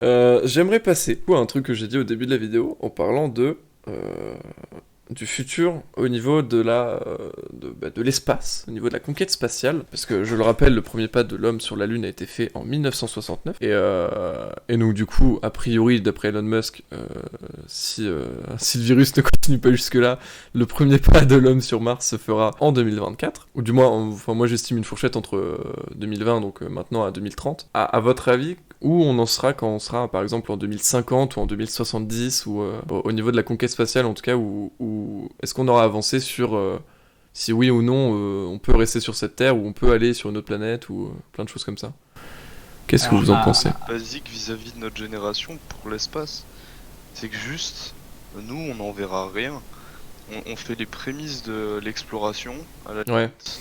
J'aimerais passer à un truc que j'ai dit au début de la vidéo en parlant euh, du futur au niveau de l'espace, au niveau de la conquête spatiale, parce que je le rappelle, le premier pas de l'homme sur la Lune a été fait en 1969, et donc du coup, a priori, d'après Elon Musk, si le virus ne continue pas jusque-là, le premier pas de l'homme sur Mars se fera en 2024, ou du moins, enfin moi j'estime une fourchette entre 2020, donc maintenant à 2030. À votre avis, où on en sera quand on sera par exemple en 2050 ou en 2070 ou au niveau de la conquête spatiale en tout cas où est-ce qu'on aura avancé sur si oui ou non on peut rester sur cette terre ou on peut aller sur une autre planète ou plein de choses comme ça. Qu'est-ce que Alors, vous en pensez? Basique vis-à-vis de notre génération pour l'espace, c'est que juste, nous, on n'en verra rien. On fait les prémices de l'exploration, à la Ouais, limite,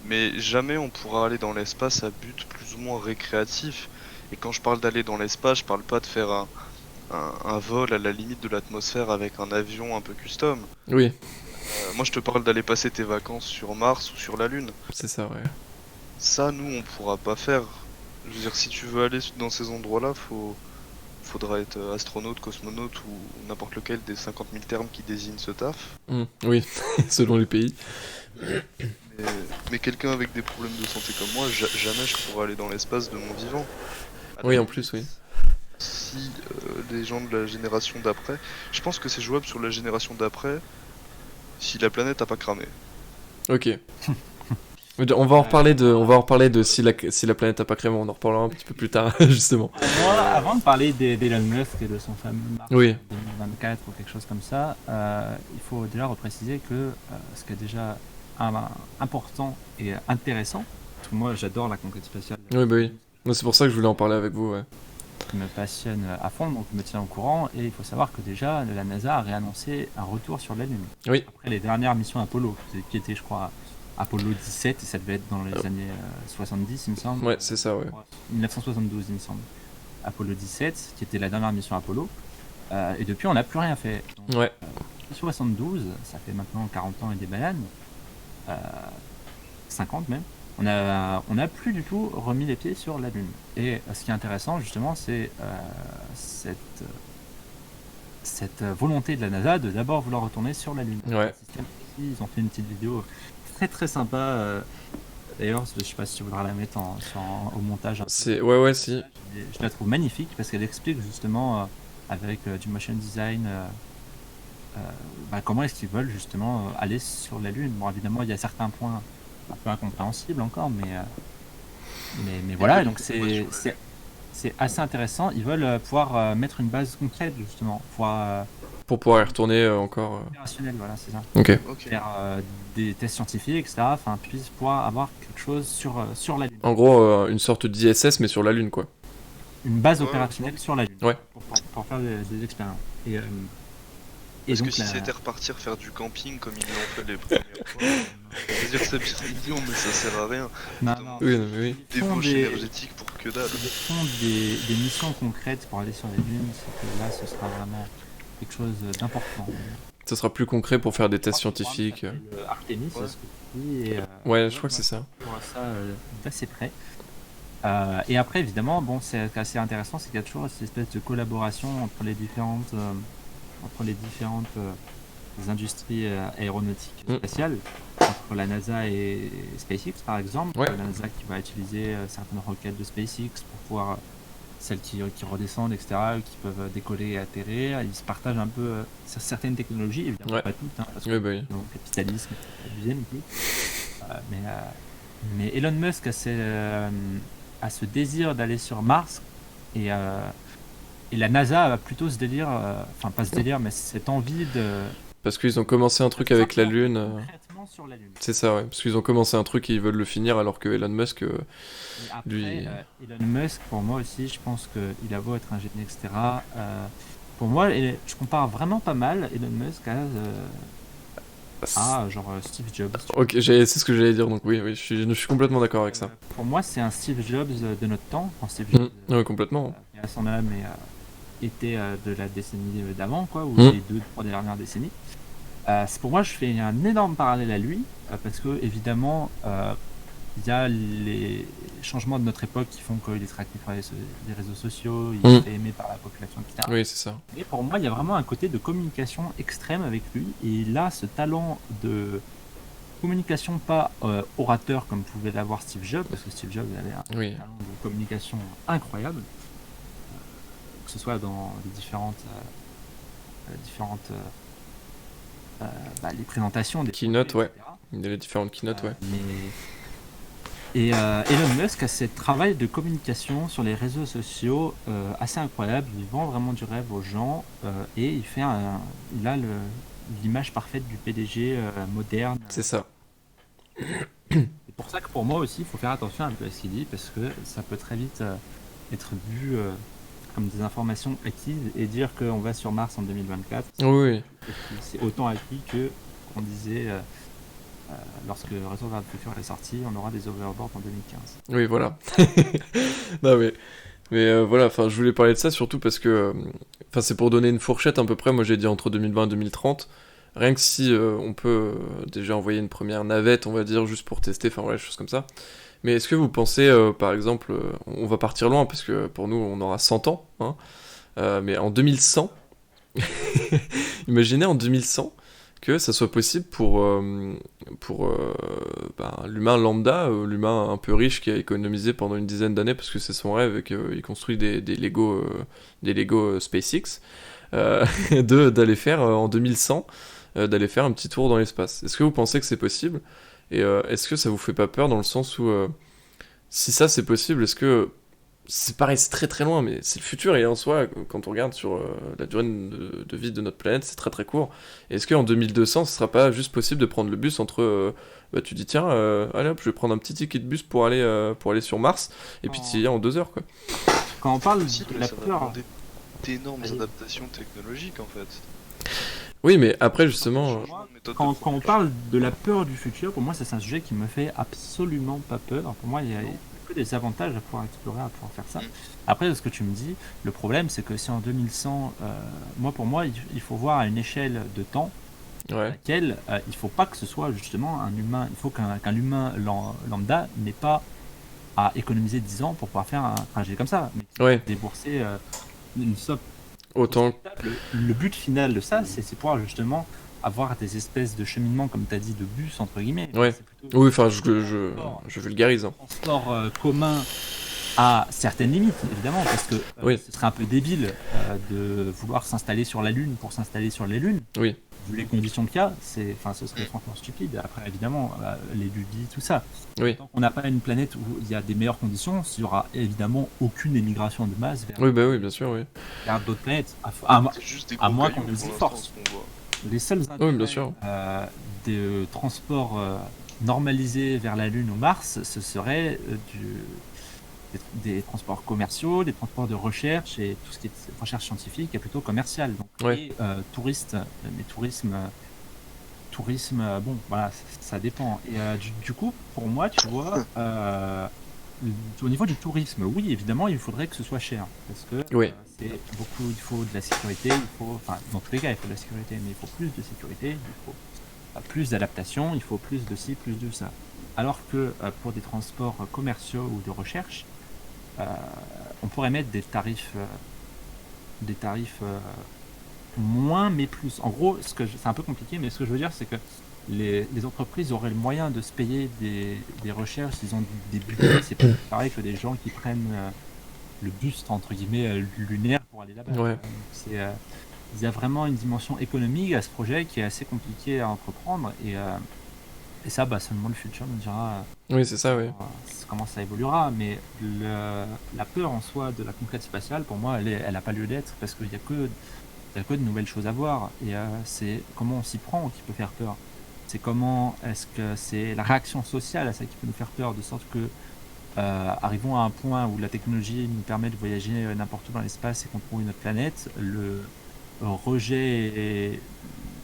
mais jamais on pourra aller dans l'espace à but plus ou moins récréatif. Et quand je parle d'aller dans l'espace, je parle pas de faire un vol à la limite de l'atmosphère avec un avion un peu custom. oui, Moi, je te parle d'aller passer tes vacances sur Mars ou sur la Lune. c'est ça, ouais. Ça, nous, on pourra pas faire. Je veux dire, si tu veux aller dans ces endroits-là, faudra être astronaute, cosmonaute ou n'importe lequel des 50 000 termes qui désignent ce taf. Oui, selon les pays. Mais, mais quelqu'un avec des problèmes de santé comme moi, jamais je pourrais aller dans l'espace de mon vivant. À la Oui, en limite, plus, oui. si les gens de la génération d'après, je pense que c'est jouable sur la génération d'après, si la planète a pas cramé. Ok. On va en reparler de si la planète a pas créé, on en reparlera un petit peu plus tard, justement. moi, avant de parler d'Elon Musk et de son fameux Mars Oui, 2024 ou quelque chose comme ça, il faut déjà repréciser que ce qui est déjà important et intéressant, parce que moi j'adore la conquête spatiale, oui, bah oui. Moi, c'est pour ça que je voulais en parler avec vous, ouais. qui me passionne à fond, donc je me tiens au courant, et il faut savoir que déjà la NASA a réannoncé un retour sur la Lune. Oui, Après les dernières missions Apollo, qui étaient je crois Apollo 17, et ça devait être dans les années 70 il me semble, ouais, c'est ça, ouais. 1972 il me semble. Apollo 17, qui était la dernière mission Apollo. Et depuis, on n'a plus rien fait. Donc, Ouais, 72, ça fait maintenant 40 ans et des bananes, euh, 50 même, on a plus du tout remis les pieds sur la Lune. Et ce qui est intéressant, justement, c'est cette volonté de la NASA de d'abord vouloir retourner sur la Lune. ouais. Ils ont fait une petite vidéo très très sympa. D'ailleurs, je sais pas si tu voudras la mettre au montage un peu. Ouais, ouais, si. Je la trouve magnifique parce qu'elle explique justement avec du motion design comment est-ce qu'ils veulent justement aller sur la Lune. Bon, évidemment, il y a certains points un peu incompréhensibles encore, mais voilà, et donc c'est assez intéressant. Ils veulent pouvoir mettre une base concrète justement, pouvoir Pour pouvoir y retourner encore. opérationnel, voilà, c'est ça. Ok. Ok. Faire des tests scientifiques, etc. Enfin, puisse pouvoir avoir quelque chose sur la Lune. En gros, une sorte d'ISS, mais sur la Lune, quoi. Une base Ouais, opérationnelle sur la Lune. Ouais. Pour faire des expériences. Et Parce que donc, si c'était repartir faire du camping comme ils l'ont fait les premières fois, c'est-à-dire c'est bien idiot mais ça sert à rien. non, Donc, non, Oui, non, mais oui. ils font débauche des, énergétique pour que dalle. ils font des missions concrètes pour aller sur la Lune, c'est que là, ce sera vraiment quelque chose d'important. Ça sera plus concret pour faire des tests Je crois que le programme scientifiques. s'appelle Artemis, Ouais. c'est ce que tu dis, et Ouais, je crois que c'est ça. on voit ça d'assez près. Et après, évidemment, bon, c'est assez intéressant, c'est qu'il y a toujours cette espèce de collaboration entre les différentes industries aéronautiques Mm. spatiales, entre la NASA et SpaceX par exemple. Ouais. La NASA qui va utiliser certaines roquettes de SpaceX pour pouvoir, celles qui redescendent, etc., qui peuvent décoller et atterrir. Ils se partagent un peu sur certaines technologies, évidemment Ouais. pas toutes, hein, parce que Oui, bah oui. le capitalisme est abusé non plus. Mais Elon Musk a ce désir d'aller sur Mars, et, euh, et la NASA a plutôt ce délire, enfin pas ce délire, mais cette envie de Parce qu'ils ont commencé un truc avec la Lune. concrètement sur la Lune. C'est ça, ouais. Parce qu'ils ont commencé un truc et ils veulent le finir, alors que Elon Musk, Et après, lui. Elon Musk, pour moi aussi, je pense qu'il a beau être un génie, etc. Pour moi, je compare vraiment pas mal Elon Musk à genre Steve Jobs. Tu vois. Ok, c'est ce que j'allais dire, donc oui, oui, je suis complètement d'accord avec ça. Pour moi, c'est un Steve Jobs de notre temps. Quand Steve Mm. Jobs, Ouais, complètement. à son âme, était de la décennie d'avant, quoi, ou Mm. des 2-3 dernières décennies. Pour moi, je fais un énorme parallèle à lui, parce que évidemment, il y a les changements de notre époque qui font qu'il est très actif sur les réseaux sociaux, il Mm. est aimé par la population, etc. Oui, c'est ça. Et pour moi, il y a vraiment un côté de communication extrême avec lui. Et il a ce talent de communication, pas orateur comme pouvait l'avoir Steve Jobs, parce que Steve Jobs avait un Oui. talent de communication incroyable, que ce soit dans les différentes les présentations des Keynote, projets, ouais. etc. Il y a les différentes keynotes, ouais. Et Elon Musk a ce travail de communication sur les réseaux sociaux assez incroyable. Il vend vraiment du rêve aux gens et il a l'image parfaite du PDG moderne. C'est ça. C'est pour ça que pour moi aussi, il faut faire attention un peu à ce qu'il dit parce que ça peut très vite être vu comme des informations acquises et dire qu'on va sur Mars en 2024. Oui, oui. C'est autant acquis que qu'on disait lorsque Retour vers le futur est sorti, on aura des overboards en 2015. Oui, voilà. Non, mais voilà, enfin, je voulais parler de ça surtout parce que, enfin, c'est pour donner une fourchette à peu près. Moi, j'ai dit entre 2020 et 2030. Rien que si on peut déjà envoyer une première navette, on va dire, juste pour tester, enfin voilà, des choses comme ça. Mais est-ce que vous pensez, par exemple, on va partir loin parce que pour nous, on aura 100 ans, hein, mais en 2100, imaginez en 2100 que ça soit possible pour l'humain lambda, l'humain un peu riche qui a économisé pendant une dizaine d'années parce que c'est son rêve et qu'il construit des Lego SpaceX, d'aller faire en 2100, d'aller faire un petit tour dans l'espace. Est-ce que vous pensez que c'est possible? Et est-ce que ça vous fait pas peur dans le sens où si ça c'est possible, est-ce que c'est pareil, c'est très très loin, mais c'est le futur et en soi, quand on regarde sur la durée de vie de notre planète, c'est très très court. Et est-ce qu'en 2200, ce sera pas juste possible de prendre le bus entre. Tu dis, tiens, allez hop, je vais prendre un petit ticket de bus pour aller sur Mars, et puis tu y es en 2 heures, quoi. Quand on parle Possible, de mais la ça va peur, demander d'énormes adaptations technologiques en fait. Oui, mais après, justement. Changement de méthode de quand on production. parle de la peur du futur, pour moi, c'est un sujet qui me fait absolument pas peur. Pour moi, il y a que des avantages à pouvoir explorer, à pouvoir faire ça. Mm. Après, ce que tu me dis, le problème, c'est que si en 2100, pour moi, il faut voir à une échelle de temps à Ouais. laquelle il faut pas que ce soit justement un humain, il faut qu'un humain lambda n'ait pas à économiser 10 ans pour pouvoir faire un trajet comme ça, mais qu'il Ouais. faut débourser une somme Autant. respectable. Le but final de ça, c'est pouvoir justement avoir des espèces de cheminements, comme tu as dit, de bus, entre guillemets. Ouais. C'est plutôt Oui, enfin, je vulgarise, hein. transport commun à certaines limites, évidemment, parce que Oui. ce serait un peu débile de vouloir s'installer sur la Lune pour s'installer sur les Lunes. Oui. Vu les conditions de cas, ce serait franchement stupide. Après, évidemment, les lubies, tout ça. Oui. Tant qu'on n'a pas une planète où il y a des meilleures conditions, il n'y aura évidemment aucune émigration de masse Oui, bah oui, bien sûr, oui. vers d'autres planètes. C'est juste des à gros moins cailloux qu'on nous y pour l'instant, force. ce qu'on voit. Les seuls Oui, intérêts bien sûr. des transports normalisés vers la Lune ou Mars, ce serait des transports commerciaux, des transports de recherche et tout ce qui est recherche scientifique est plutôt commercial. Donc, Ouais. et touristes, mais tourisme, bon, voilà, ça dépend. Et du coup, pour moi, tu vois, au niveau du tourisme, oui, évidemment, il faudrait que ce soit cher. Parce que Oui. c'est beaucoup, il faut de la sécurité, enfin, dans tous les cas, il faut de la sécurité, mais il faut plus de sécurité, il faut plus d'adaptation, il faut plus de ci, plus de ça. Alors que pour des transports commerciaux ou de recherche, on pourrait mettre des tarifs moins mais plus. En gros, c'est un peu compliqué, mais ce que je veux dire, c'est que les entreprises auraient le moyen de se payer des recherches, ils ont des budgets, c'est pas pareil que des gens qui prennent le bus, entre guillemets, lunaire pour aller là-bas. Ouais. Il y a vraiment une dimension économique à ce projet qui est assez compliqué à entreprendre, et ça, seulement le futur nous dira Oui, c'est ça, oui. comment ça évoluera, mais la peur en soi de la conquête spatiale, pour moi, elle n'a pas lieu d'être, parce qu'il n'y a que de nouvelles choses à voir, et c'est comment on s'y prend qui peut faire peur. C'est comment est-ce que c'est la réaction sociale à ça qui peut nous faire peur, de sorte que arrivons à un point où la technologie nous permet de voyager n'importe où dans l'espace et qu'on trouve une autre planète, le rejet,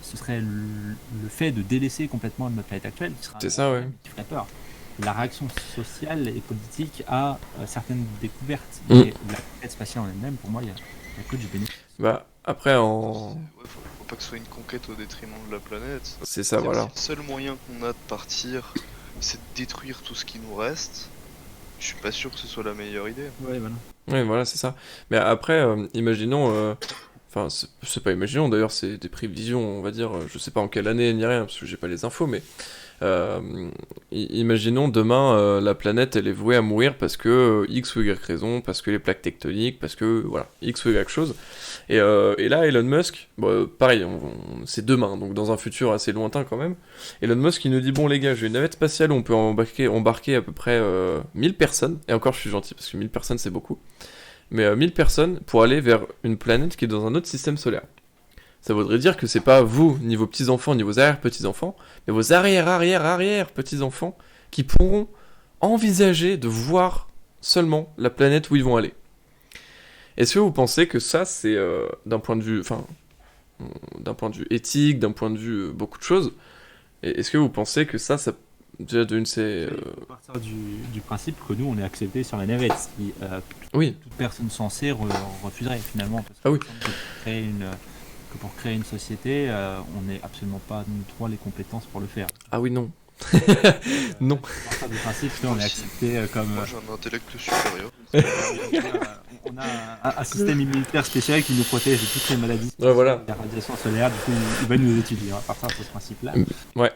ce serait le fait de délaisser complètement notre planète actuelle qui sera C'est ça, ouais. qui ferait peur. La réaction sociale et politique à certaines découvertes. Mm. Et la conquête spatiale en elle-même, pour moi, il y a que du bénéfice. Bah, après, Ouais, faut pas que ce soit une conquête au détriment de la planète. c'est ça, C'est voilà. aussi le seul moyen qu'on a de partir c'est de détruire tout ce qui nous reste, je suis pas sûr que ce soit la meilleure idée. Ouais, voilà. Ouais, voilà, c'est ça. Mais après, imaginons, enfin, c'est pas imaginons, d'ailleurs, c'est des prévisions, on va dire, je sais pas en quelle année ni rien, parce que j'ai pas les infos, mais imaginons demain, la planète, elle est vouée à mourir parce que X ou Y raison, parce que les plaques tectoniques, parce que, voilà, X ou Y chose. Et là, Elon Musk, bon, pareil, c'est demain, donc dans un futur assez lointain quand même. Elon Musk, il nous dit, bon les gars, j'ai une navette spatiale où on peut embarquer à peu près 1000 personnes, et encore je suis gentil, parce que 1000 personnes c'est beaucoup, mais 1000 personnes pour aller vers une planète qui est dans un autre système solaire. Ça voudrait dire que c'est pas vous, ni vos petits-enfants, ni vos arrière-petits-enfants, mais vos arrière-arrière-arrière-petits-enfants qui pourront envisager de voir seulement la planète où ils vont aller. Est-ce que vous pensez que ça, c'est d'un point de vue, enfin, d'un point de vue éthique, d'un point de vue beaucoup de choses, est-ce que vous pensez que ça déjà d'une c'est Il faut partir du principe que nous, on est accepté sur la navette, ce qui oui, toute personne censée refuserait finalement. Parce que Ah oui. pour créer une société, on n'est absolument pas, nous trois, les compétences pour le faire. ah oui non, non, À partir du principe que on est accepté comme. Moi j'ai un intellect supérieur. On a un système immunitaire spécial qui nous protège de toutes les maladies. Ouais, voilà. La radiation solaire, du coup, il va nous étudier. À partir de ce principe-là. Ouais.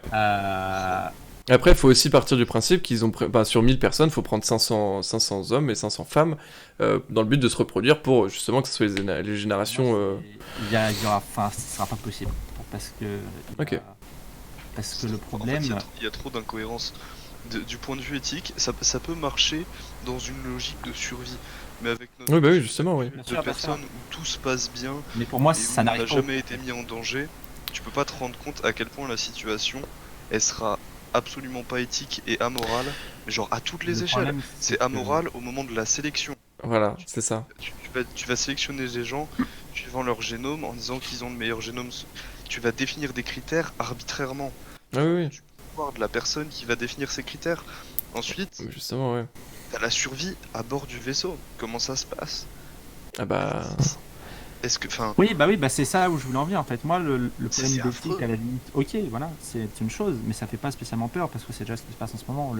Après, il faut aussi partir du principe qu'ils ont sur 1000 personnes, il faut prendre 500 hommes et 500 femmes dans le but de se reproduire pour justement que ce soit les générations. Il y aura, enfin, ce sera pas possible parce que. Ok. Parce que le problème. Il y a trop d'incohérences. Du point de vue éthique, ça peut marcher dans une logique de survie, mais avec notre Oui, bah oui, justement, oui. de personnes où tout se passe bien, mais pour moi, et ça où n'arrive on pas. n'a jamais été mis en danger, tu peux pas te rendre compte à quel point la situation, elle sera absolument pas éthique et amorale, genre à toutes les échelles. C'est amoral au moment de la sélection. Voilà, c'est ça. Tu vas sélectionner les gens suivant leur génome en disant qu'ils ont le meilleur génome. Tu vas définir des critères arbitrairement. Ah oui, oui. Du pouvoir de la personne qui va définir ces critères. Ensuite, Justement, ouais. t'as la survie à bord du vaisseau. Comment ça se passe? Ah bah. Est-ce que, enfin, Oui, c'est ça où je voulais en venir en fait. Moi, le C'est problème affreux. d'éthique, à la limite, ok, voilà, c'est une chose, mais ça fait pas spécialement peur parce que c'est déjà ce qui se passe en ce moment.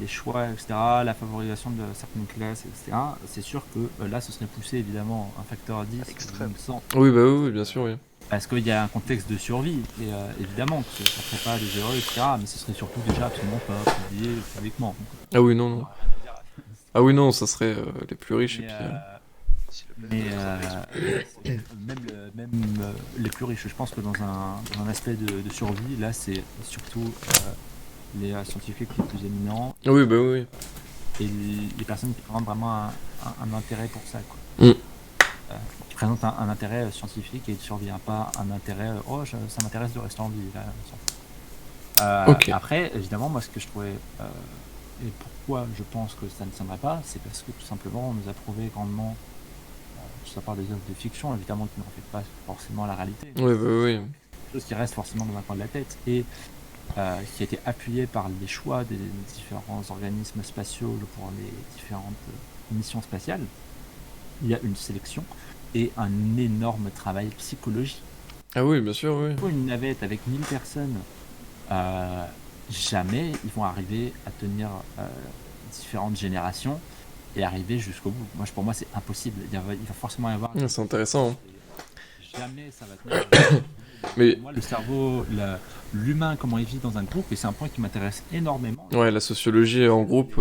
Les choix, etc., la favorisation de certaines classes, etc. C'est sûr que là, ce serait poussé évidemment un facteur 10 l'extrême. 100, Oui, bah oui, bien sûr, oui. parce qu'il y a un contexte de survie, et évidemment que ça ferait pas des erreurs, etc., mais ce serait surtout déjà absolument pas publié publiquement. Ah oui, non, non. Ah oui, non, ça serait les plus riches Mais, et puis. Si le Mais planète même les plus riches, je pense que dans un aspect de survie, là c'est surtout les scientifiques les plus éminents Oui, bah oui. et les personnes qui présentent vraiment un intérêt pour ça, quoi. Qui présentent un intérêt scientifique et de survie, hein, pas un intérêt ça m'intéresse de rester en vie. Là, on s'en fout. Ok. Après, évidemment, moi ce que je trouvais et pourquoi je pense que ça ne tiendrait pas, c'est parce que tout simplement on nous a prouvé grandement. Ça part des œuvres de fiction, évidemment, qui ne reflètent pas forcément la réalité. Oui, bah oui. Quelque chose qui reste forcément dans un coin de la tête et qui a été appuyé par les choix des différents organismes spatiaux pour les différentes missions spatiales. Il y a une sélection et un énorme travail psychologique. Ah oui, bien sûr, oui. Pour une navette avec 1000 personnes, jamais ils vont arriver à tenir différentes générations et arriver jusqu'au bout. Pour moi, c'est impossible. Il va forcément y avoir. C'est intéressant. Hein. Jamais ça va tenir. Mais Pour moi, le cerveau, l'humain, comment il vit dans un groupe, et c'est un point qui m'intéresse énormément. ouais, la sociologie en groupe,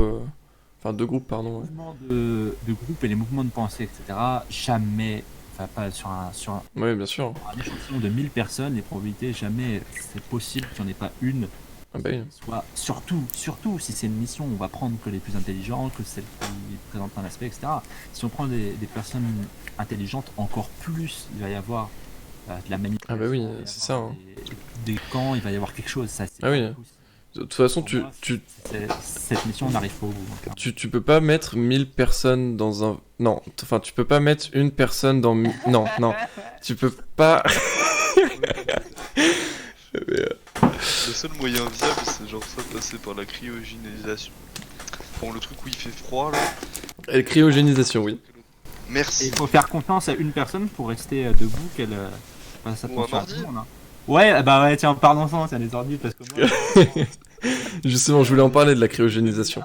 enfin de groupe, pardon. Les Ouais. mouvements de groupe et les mouvements de pensée, etc. Jamais, enfin pas sur un Ouais, bien sûr. échantillon de 1000 personnes, les probabilités, jamais c'est possible qu'il n'y en ait pas une. Ah bah oui. Soit surtout si c'est une mission, on va prendre que les plus intelligents, que celles qui présentent un aspect, etc. Si on prend des personnes intelligentes, encore plus, il va y avoir de la manipulation. Ah bah oui, il va y c'est ça. avoir Hein. des camps, il va y avoir quelque chose. Ça, c'est Ah oui. pas possible. De toute façon, Pour moi, cette mission n'arrive pas au bout. tu peux pas mettre 1000 personnes dans un. Non, enfin, tu peux pas mettre une personne dans. Non, non. Tu peux pas. Le seul moyen viable, c'est genre soit passer par la cryogénisation. Bon, le truc où il fait froid là. Et cryogénisation, oui. Et Merci. il faut faire confiance à une personne pour rester debout, qu'elle fasse Ou un attention à ordi. tout le monde, hein. Ouais, bah ouais, tiens, parlons-en, tiens, les ordi, parce que moi, Justement, je voulais en parler de la cryogénisation.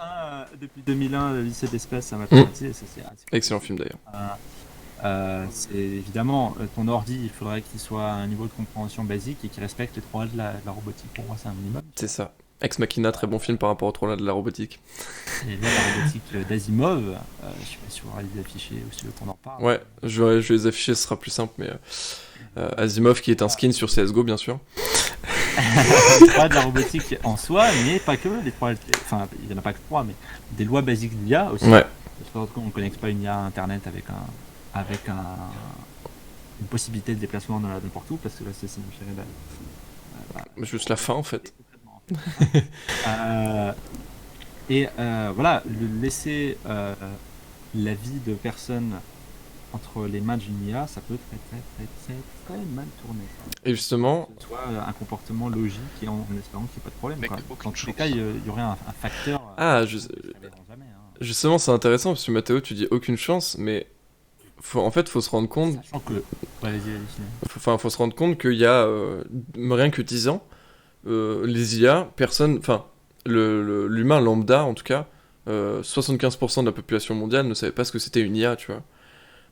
Depuis 2001, le lycée d'espace, ça m'a traumatisé. C'est Excellent film d'ailleurs. c'est évidemment ton ordi, il faudrait qu'il soit à un niveau de compréhension basique et qu'il respecte les trois de la robotique. Pour moi, c'est un minimum. C'est ça. Ex Machina, très bon film par rapport au trois de la robotique. Et là, la robotique d'Asimov, je sais pas si vous aurez les affichés ou si vous qu'on en parle. Ouais, je vais les afficher, ce sera plus simple, mais Asimov qui est un skin sur CSGO, bien sûr. Les trois de la robotique en soi, mais pas que. Les trois, enfin, il n'y en a pas que trois, mais des lois basiques d'IA aussi. Ouais. Parce qu'on ne connecte pas une IA à Internet avec une possibilité de déplacement n'importe où, parce que là, ça signifierait Juste la fin, en fait. Voilà, laisser la vie de personne entre les mains d'une IA, ça peut très mal tourner. Et justement, Que ce soit un comportement logique et en espérant qu'il n'y ait pas de problème. Mec, Quoi. aucune Dans tous les chance. cas, il y aurait un facteur. je- ça n'arrivera jamais, hein. justement, c'est intéressant parce que Mathéo, tu dis aucune chance, mais en fait, faut se rendre compte. Sachant que. Ouais, vas-y, sinon. Faut se rendre compte qu'il y a rien que 10 ans, les IA, l'humain lambda en tout cas, 75% de la population mondiale ne savait pas ce que c'était une IA, tu vois.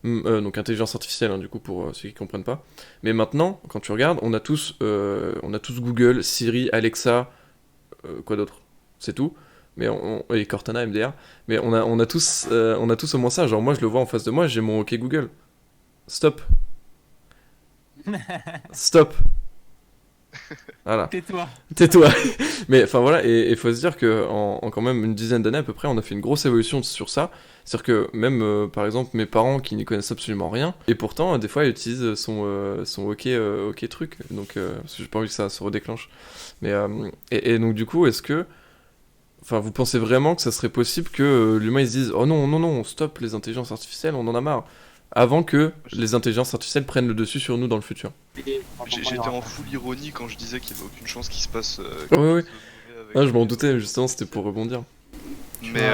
Donc intelligence artificielle, hein, du coup, pour ceux qui comprennent pas. Mais maintenant, quand tu regardes, on a tous Google, Siri, Alexa, quoi d'autre? C'est tout. Mais et Cortana, MDR. Mais on a tous au moins ça. Genre moi, je le vois en face de moi, j'ai mon OK Google. Stop. Stop. Voilà. Tais-toi. Tais-toi. Mais enfin voilà, et il faut se dire que en quand même une dizaine d'années à peu près, on a fait une grosse évolution sur ça. C'est-à-dire que même par exemple mes parents qui n'y connaissent absolument rien, et pourtant des fois ils utilisent son OK truc. Donc parce que j'ai pas envie que ça se redéclenche. Mais et donc du coup, est-ce que, enfin, vous pensez vraiment que ça serait possible que l'humain il se dise oh non non non, stop les intelligences artificielles, on en a marre, avant que les intelligences artificielles prennent le dessus sur nous dans le futur? J'étais en full ironie quand je disais qu'il n'y avait aucune chance qu'il se passe. Oui, oui. quelque chose de mauvais avec Ah, je m'en les doutais, justement, c'était pour rebondir. Mais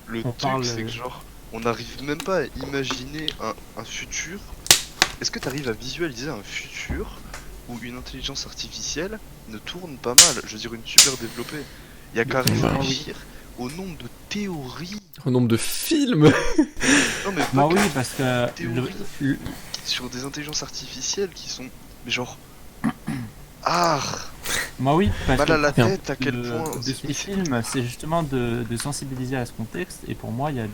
le on truc, parle, c'est que genre, on n'arrive même pas à imaginer un futur. Est-ce que tu arrives à visualiser un futur où une intelligence artificielle ne tourne pas mal? Je veux dire, une super développée. Il y a qu'à réfléchir au nombre de théories. Au nombre de films. Non, mais Bah pas oui, que parce que. théories sur des intelligences artificielles qui sont. Mais genre. Ah! Moi oui, parce Mal que à la tête, à quel le- point. de ces films, c'est justement de sensibiliser à ce contexte. Et pour moi, il y a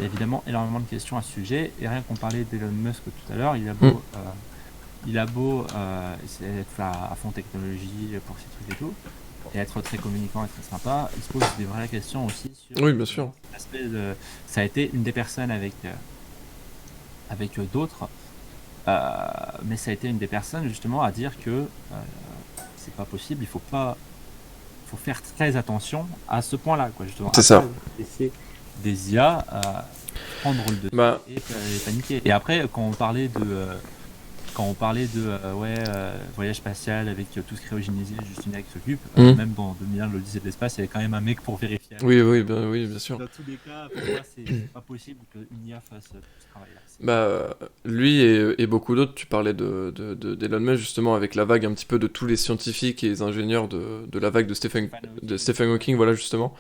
évidemment énormément de questions à ce sujet. Et rien qu'on parlait d'Elon Musk tout à l'heure, il a beau essayer d'être à fond technologie pour ces trucs et tout, et être très communicant et très sympa, il se pose des vraies questions aussi sur Oui, bien sûr. l'aspect de. Ça a été une des personnes avec d'autres. Mais ça a été une des personnes justement à dire que c'est pas possible, il faut faire très attention à ce point-là, quoi, justement. C'est ça. Laisser des IA prendre le dessus Bah. et paniquer. Et après, quand on parlait de voyage spatial avec tout ce cryogénisé, juste une IA qui s'occupe, même dans 2001, l'Odyssée de l'espace, il y avait quand même un mec pour vérifier. Oui, bien sûr. Dans tous les cas, pour moi, c'est pas possible qu'une IA fasse tout ce travail-là. Bah, lui et beaucoup d'autres, tu parlais d'Elon Musk justement avec la vague un petit peu de tous les scientifiques et les ingénieurs de la vague de Stephen Hawking, voilà justement.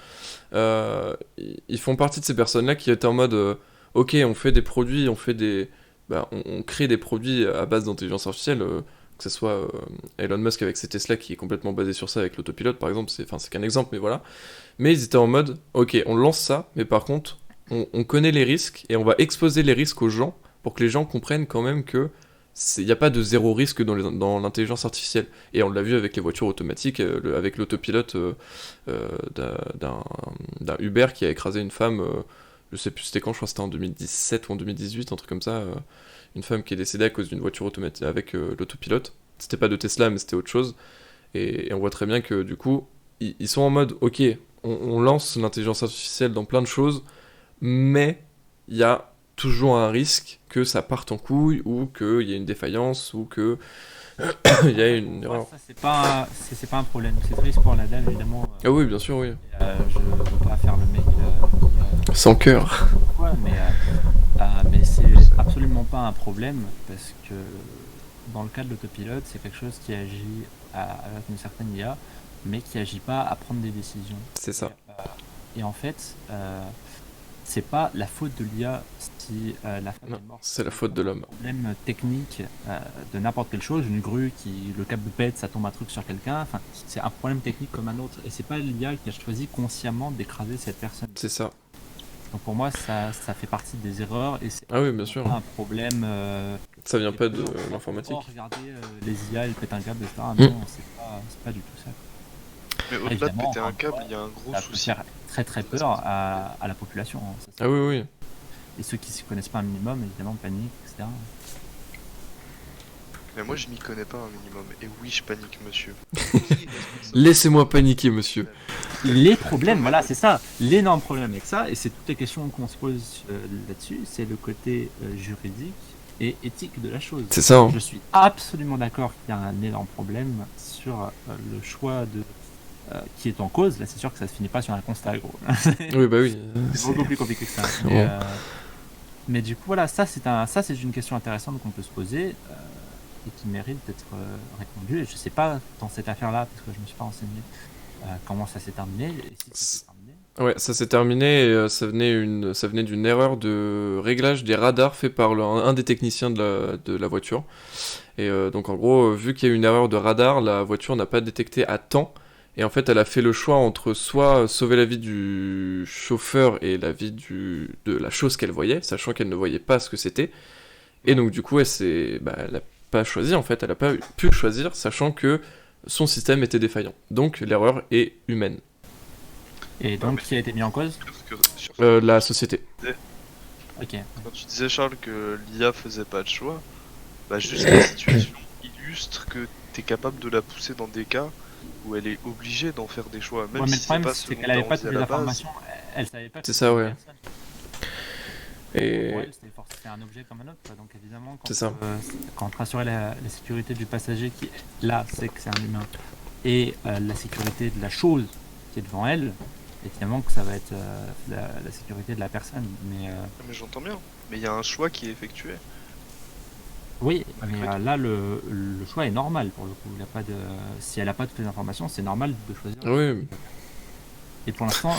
Ils font partie de ces personnes-là qui étaient en mode ok, on fait des produits, on crée des produits à base d'intelligence artificielle, que ce soit Elon Musk avec ses Tesla qui est complètement basé sur ça avec l'autopilote par exemple, c'est qu'un exemple, mais voilà. Mais ils étaient en mode ok, on lance ça, mais par contre on connaît les risques et on va exposer les risques aux gens pour que les gens comprennent quand même que il n'y a pas de zéro risque dans l'intelligence artificielle. Et on l'a vu avec les voitures automatiques, avec l'autopilote d'un Uber qui a écrasé une femme, je sais plus c'était quand, je crois que c'était en 2017 ou en 2018, un truc comme ça, une femme qui est décédée à cause d'une voiture automatique avec l'autopilote. C'était pas de Tesla mais c'était autre chose. Et on voit très bien que du coup, ils sont en mode ok, on lance l'intelligence artificielle dans plein de choses, mais il y a toujours un risque que ça parte en couille, ou qu'il y ait une défaillance, ou que il y a une erreur. Ça, c'est pas un problème. C'est triste pour la dame, évidemment. Ah oui, bien sûr, oui. Je veux pas faire le mec Sans cœur. quoi, mais c'est absolument pas un problème, parce que dans le cas de l'autopilote, c'est quelque chose qui agit avec une certaine IA. mais qui agit pas à prendre des décisions. C'est ça. Et en fait, c'est pas la faute de l'IA si la femme Non, est morte. c'est la faute de l'homme. Un problème technique de n'importe quelle chose, une grue qui le câble pète, ça tombe un truc sur quelqu'un. Enfin, c'est un problème technique comme un autre. Et c'est pas l'IA qui a choisi consciemment d'écraser cette personne. C'est ça. Donc pour moi, ça fait partie des erreurs et c'est Ah oui, bien sûr. pas un problème. Ça vient pas de Oh, l'informatique. regardez, les IA, elles pètent un câble, etc. Mm. Non, c'est pas du tout ça. Mais au-delà de Évidemment, péter un encore câble, une il y a un gros Ça peut souci. faire très très peur à la population. Hein, ça, c'est- Ah oui, oui. Et ceux qui s'y connaissent pas un minimum, évidemment, paniquent, etc. Mais moi, je m'y connais pas un minimum. Et oui, je panique, monsieur. Laissez-moi paniquer, monsieur. Les problèmes, voilà, c'est ça. L'énorme problème avec ça, et c'est toutes les questions qu'on se pose là-dessus, c'est le côté juridique et éthique de la chose. C'est ça, hein. Je suis absolument d'accord qu'il y a un énorme problème sur le choix de qui est en cause. Là, c'est sûr que ça se finit pas sur un constat gros. Oui, bah oui. C'est beaucoup plus compliqué que ça. Ouais. Mais du coup, voilà, ça c'est une question intéressante qu'on peut se poser et qui mérite d'être répondue. Et je sais pas dans cette affaire-là, parce que je me suis pas renseigné comment ça s'est terminé. Et si ça s'est terminé. Ouais, ça s'est terminé et ça venait d'une erreur de réglage des radars fait par un des techniciens de la voiture. Et donc en gros, vu qu'il y a eu une erreur de radar, la voiture n'a pas détecté à temps. Et en fait, elle a fait le choix entre soit sauver la vie du chauffeur et la vie de la chose qu'elle voyait, sachant qu'elle ne voyait pas ce que c'était. Et donc du coup, elle a pas choisi en fait, elle a pas pu choisir, sachant que son système était défaillant. Donc l'erreur est humaine. Et donc, qui a été mis en cause? La société. Ok. Quand tu disais, Charles, que l'IA faisait pas de choix, bah juste la situation illustre que t'es capable de la pousser dans des cas où elle est obligée d'en faire des choix, même Ouais, mais si le problème, c'est pas c'est selon qu'elle avait ta pas envie toutes à les la base. informations. Elle savait pas. C'est ça, ouais. Et... Et Pour elle, c'était un objet comme un autre. Quoi. Donc évidemment, c'est ça. Quand rassurer la sécurité du passager qui là sait que c'est un humain et la sécurité de la chose qui est devant elle, évidemment que ça va être la sécurité de la personne. Mais j'entends bien, mais il y a un choix qui est effectué. Oui, mais là le choix est normal pour le coup. Il y a pas de... Si elle a pas toutes les informations, c'est normal de choisir. Oui, Et pour l'instant,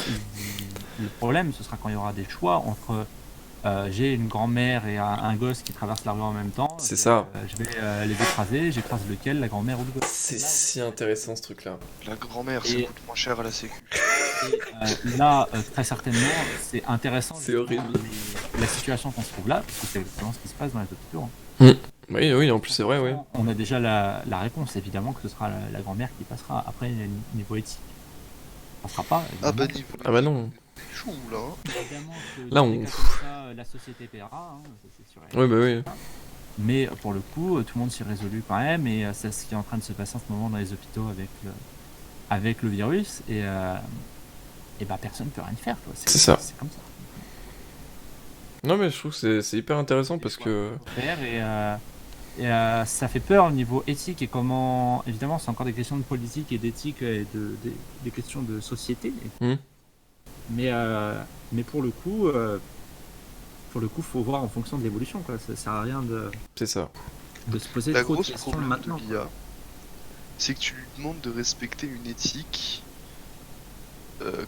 le problème ce sera quand il y aura des choix entre j'ai une grand-mère et un gosse qui traversent la rue en même temps. C'est ça. Je vais les écraser, j'écrase lequel, la grand-mère ou le gosse. c'est si intéressant ce truc-là. La grand-mère, ça Et- coûte moins cher à la sécu. Et là, très certainement, c'est intéressant. C'est justement, horrible. La situation qu'on se trouve là, parce que c'est exactement ce qui se passe dans les hôpitaux. Hein. Oui, en plus c'est vrai, oui. On a déjà la réponse, évidemment que ce sera la grand-mère qui passera. Après, niveau éthique, ça ne sera pas. Ah bah évidemment. niveau. Ah bah non. C'est chou là. Hein. Évidemment que Là, dans des on- cas comme ça, la société paiera, hein, ça, c'est sûr. Oui, bah oui. Mais pour le coup, tout le monde s'y résolut quand même, et c'est ce qui est en train de se passer en ce moment dans les hôpitaux avec le virus, et bah personne ne peut rien faire. Quoi. C'est ça. C'est comme ça. Non mais je trouve que c'est hyper intéressant parce que... Faire ça fait peur au niveau éthique et comment, évidemment, c'est encore des questions de politique et d'éthique et des questions de société. Mais pour le coup, faut voir en fonction de l'évolution. Quoi. Ça sert à rien C'est ça. de se poser La trop de grosse questions problème maintenant. de l'IA, c'est que tu lui demandes de respecter une éthique.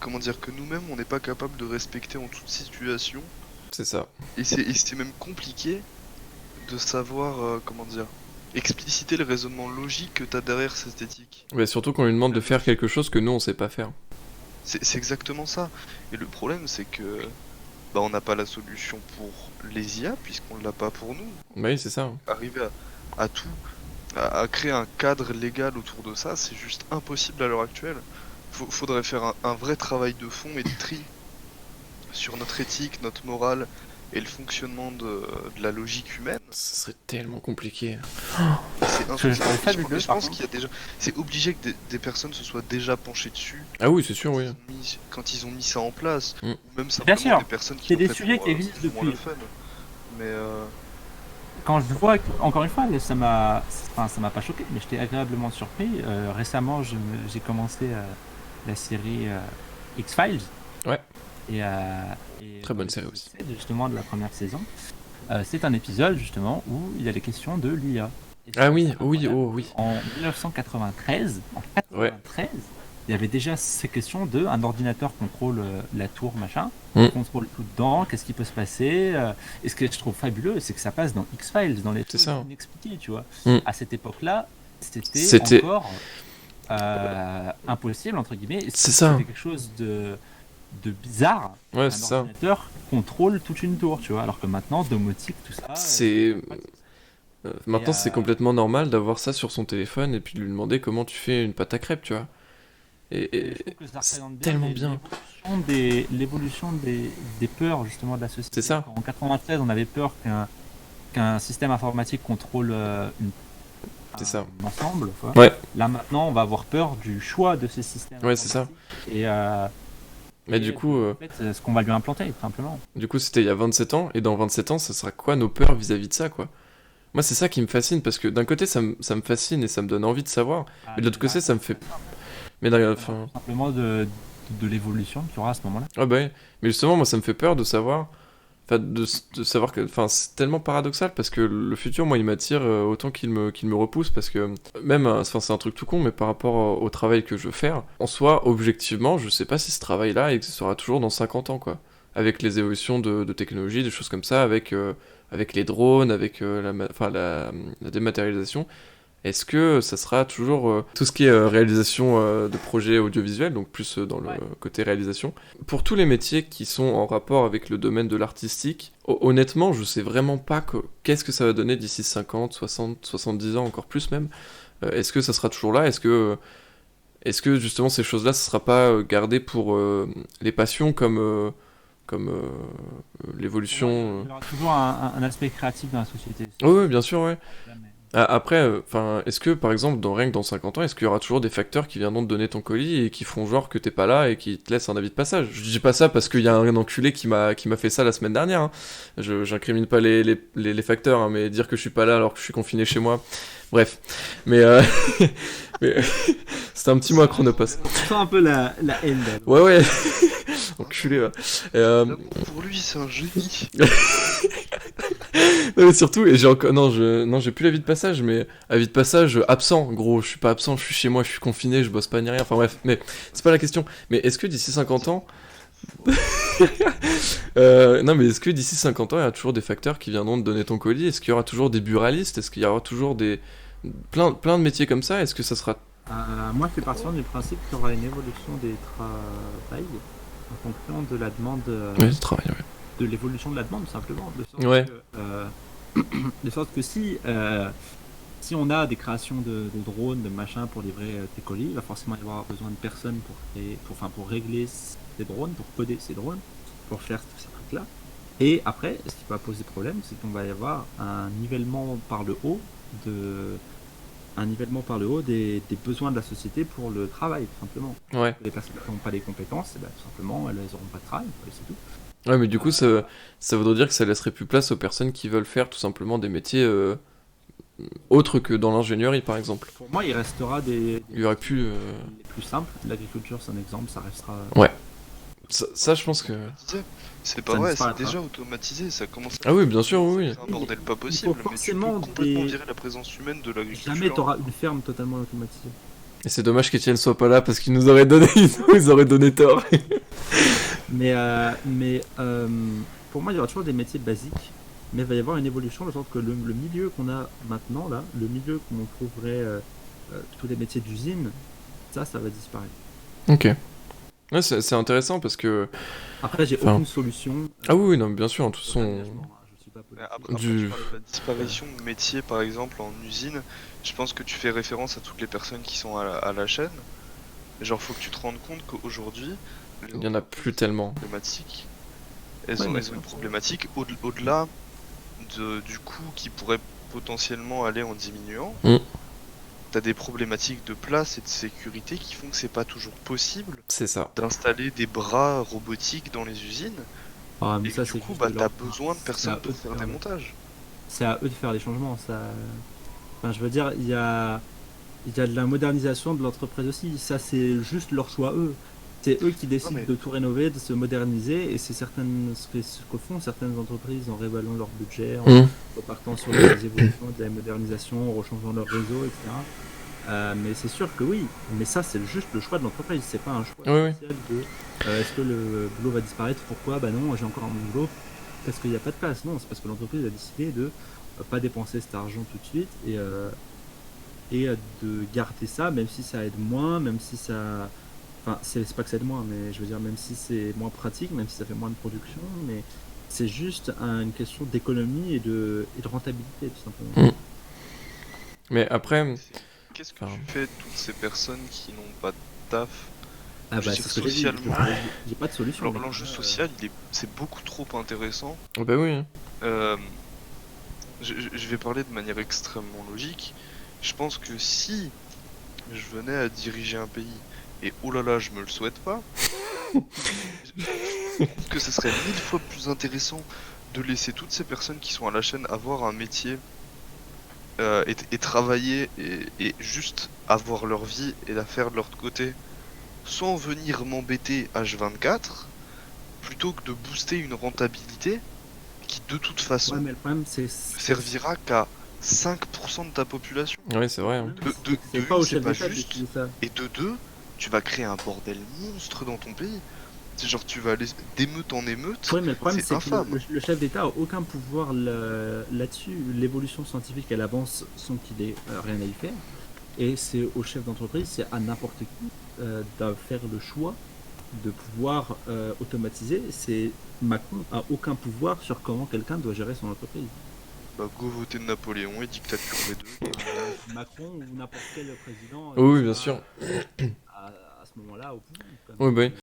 Comment dire, que nous-mêmes on n'est pas capable de respecter en toute situation. C'est ça. Et c'est même compliqué de savoir, comment dire, expliciter le raisonnement logique que t'as derrière cette éthique. Mais surtout qu'on lui demande de faire quelque chose que nous on sait pas faire. C'est exactement ça. Et le problème c'est que bah, on n'a pas la solution pour les IA puisqu'on l'a pas pour nous. Bah oui, c'est ça. Arriver à tout, à créer un cadre légal autour de ça, c'est juste impossible à l'heure actuelle. Faudrait faire un vrai travail de fond et de tri sur notre éthique, notre morale et le fonctionnement de la logique humaine. Ça serait tellement compliqué. C'est Je trouve ça impossible. fabuleux, Je par pense contre. qu'il y a déjà, c'est obligé que des personnes se soient déjà penchées dessus Ah oui, c'est sûr, oui. quand ils ont mis ça en place, Mm. ou même Bien simplement sûr. des personnes qui C'est l'ont des fait sujets pour, qui existent pour depuis. le fun. Mais Quand je vois, encore une fois, ça m'a pas choqué, mais j'étais agréablement surpris. Récemment, j'ai commencé la série X-Files. Ouais. Et Très bonne série aussi. Justement, de la première saison. C'est un épisode, justement, où il y a les questions de l'IA. Et Ah oui, c'est oui, incroyable. oh oui. En 1993, Ouais. il y avait déjà ces questions de un ordinateur contrôle la tour, machin, contrôle tout dedans, qu'est-ce qui peut se passer. Et ce que je trouve fabuleux, c'est que ça passe dans X-Files, dans les C'est choses ça. inexpliquées, tu vois. Mm. À cette époque-là, C'était- c'était encore impossible, entre guillemets. C'est ça. C'était quelque chose de bizarre. Ouais, Un c'est ça. ordinateur contrôle toute une tour, tu vois. Alors que maintenant, domotique, tout ça. C'est... Maintenant, Et, c'est complètement normal d'avoir ça sur son téléphone et puis de lui demander comment tu fais une pâte à crêpes, tu vois. Et je trouve que ça c'est représente tellement bien. l'évolution des peurs justement de la société. C'est ça. En 93, on avait peur qu'un système informatique contrôle C'est ça. un ensemble. Quoi. Ouais. Là maintenant, on va avoir peur du choix de ces systèmes. Ouais, c'est ça. Et, Mais du coup, en fait, ce qu'on va lui implanter, tout simplement. c'était il y a 27 ans, et dans 27 ans, ça sera quoi nos peurs vis-à-vis de ça, quoi? Moi, c'est ça qui me fascine, parce que d'un côté, ça me fascine et ça me donne envie de savoir, mais de l'autre côté, ça me fait... Mais enfin... Tout simplement de l'évolution qu'il y aura à ce moment-là. Ah bah ouais. Mais justement, moi, ça me fait peur de savoir... Enfin, de savoir que... Enfin, c'est tellement paradoxal, parce que le futur, moi, il m'attire autant qu'il me repousse, parce que même... Enfin, c'est un truc tout con, mais par rapport au travail que je veux faire, en soi, objectivement, je sais pas si ce travail-là existera toujours dans 50 ans, quoi. Avec les évolutions de technologie, des choses comme ça, avec les drones, avec la dématérialisation, est-ce que ça sera toujours tout ce qui est réalisation de projets audiovisuels, donc plus dans le côté réalisation. Pour tous les métiers qui sont en rapport avec le domaine de l'artistique, honnêtement, je sais vraiment pas qu'est-ce que ça va donner d'ici 50, 60, 70 ans, encore plus même. Est-ce que ça sera toujours là ? Est-ce que justement ces choses-là, ça sera pas gardé pour les passions comme l'évolution. Il y aura toujours un aspect créatif dans la société. Oui, bien sûr, ouais. Après, est-ce que, par exemple, rien que dans 50 ans, est-ce qu'il y aura toujours des facteurs qui viendront te donner ton colis et qui feront genre que t'es pas là et qui te laissent un avis de passage? Je dis pas ça parce qu'il y a un enculé qui m'a fait ça la semaine dernière, hein. J'incrimine pas les facteurs, hein, mais dire que je suis pas là alors que je suis confiné chez moi... Bref. Mais c'était un petit mot à Chronopost. On sent un peu la haine, là. Ouais. Enculé, ouais. Pour lui, c'est un génie. Non, mais surtout, et j'ai encore... Non, j'ai plus l'avis de passage, mais avis de passage absent, gros. Je suis pas absent, je suis chez moi, je suis confiné, je bosse pas ni rien. Enfin bref, mais c'est pas la question. Mais est-ce que d'ici 50 ans... non, mais est-ce que d'ici 50 ans, il y a toujours des facteurs qui viendront te donner ton colis? Est-ce qu'il y aura toujours des buralistes? Est-ce qu'il y aura toujours plein de métiers comme ça? Est-ce que ça sera... Moi, je fais partie du principe qu'il y aura une évolution des travails en fonction de la demande... Oui, le travail, ouais. De l'évolution de la demande, tout simplement. De sorte que si on a des créations de drones, de machins pour livrer tes colis, il va forcément y avoir besoin de personnes pour régler ces drones, pour coder ces drones, pour faire tous ces trucs-là. Et après, ce qui va poser problème, c'est qu'on va y avoir un nivellement par le haut des besoins de la société pour le travail, tout simplement. Ouais. Les personnes qui n'ont pas les compétences, tout simplement, elles n'auront pas de travail, c'est tout. Ouais, mais du coup, ça voudrait dire que ça laisserait plus place aux personnes qui veulent faire tout simplement des métiers autres que dans l'ingénierie, par exemple. Pour moi, il restera des Il y aurait pu... les plus simples. L'agriculture, c'est un exemple, ça restera... Ouais. Ça, je pense que... C'est pas vrai, c'est déjà automatisé, ça commence à... Ah oui, bien sûr, oui. C'est un bordel pas possible, mais tu peux complètement virer la présence humaine de l'agriculture. Jamais t'auras une ferme totalement automatisée. Et c'est dommage qu'Étienne soit pas là parce qu'il nous aurait donné tort. Mais pour moi, il y aura toujours des métiers basiques, mais il va y avoir une évolution de sorte que le milieu qu'on a maintenant, là, le milieu qu'on trouverait tous les métiers d'usine, ça va disparaître. Ok. Ouais, c'est intéressant parce que... Après, j'ai aucune solution. Ah oui, non, bien sûr, de toute façon... Après, tu parles de la disparition de métiers, par exemple, en usine. Je pense que tu fais référence à toutes les personnes qui sont à la chaîne. Genre, faut que tu te rendes compte qu'aujourd'hui... Il y en a plus tellement. Elles ont une problématique au-delà du coût qui pourrait potentiellement aller en diminuant. T'as des problématiques de place et de sécurité qui font que c'est pas toujours possible d'installer des bras robotiques dans les usines. Ah, mais et ça, du coup, t'as besoin de personnes pour faire des montages. C'est à eux de faire les changements. Enfin, je veux dire, il y a de la modernisation de l'entreprise aussi. Ça, c'est juste leur choix, eux. C'est eux qui décident de tout rénover, de se moderniser, et c'est ce que font certaines entreprises en réévaluant leur budget, en repartant sur les évolutions de la modernisation, en rechangeant leur réseau, etc. Mais c'est sûr que oui, mais ça c'est juste le choix de l'entreprise, c'est pas un choix Oui, oui. social de est-ce que le boulot va disparaître, pourquoi, bah non, j'ai encore mon boulot, parce qu'il n'y a pas de place, non, c'est parce que l'entreprise a décidé de pas dépenser cet argent tout de suite et de garder ça, même si ça aide moins, même si ça... Enfin, c'est pas que ça aide moins, mais je veux dire, même si c'est moins pratique, même si ça fait moins de production, mais c'est juste une question d'économie et de rentabilité, tout simplement. Mm. Mais après, Qu'est-ce que enfin, tu fais de toutes ces personnes qui n'ont pas de taf? Ah Je bah veux c'est dire, ce que j'ai dit, socialement, j'ai pas de solution. Donc, l'enjeu social, c'est beaucoup trop intéressant. bah oui, hein. Euh, je vais parler de manière extrêmement logique. Je pense que si je venais à diriger un pays, et oh là là, je me le souhaite pas, je trouve que ce serait 1000 fois plus intéressant de laisser toutes ces personnes qui sont à la chaîne avoir un métier et travailler et juste avoir leur vie et la faire de leur côté sans venir m'embêter H24 plutôt que de booster une rentabilité qui de toute façon ouais, mais le problème ne servira qu'à 5% de ta population. Oui, c'est vrai, hein. c'est De pas une, au c'est chef pas d'État de juste, décider ça. et de deux, tu vas créer un bordel monstre dans ton pays. C'est genre tu vas aller d'émeute en émeute, Oui, mais le problème, c'est c'est que infâme. le chef d'État a aucun pouvoir là-dessus. L'évolution scientifique, elle avance sans qu'il ait rien à y faire. Et c'est au chef d'entreprise, c'est à n'importe qui de faire le choix de pouvoir automatiser. C'est Macron a aucun pouvoir sur comment quelqu'un doit gérer son entreprise. Bah go voter de Napoléon et dictature V2. Macron ou n'importe quel président Oui, qui oui, bien sera sûr. à ce moment-là au pouvoir. Oui, bah oui.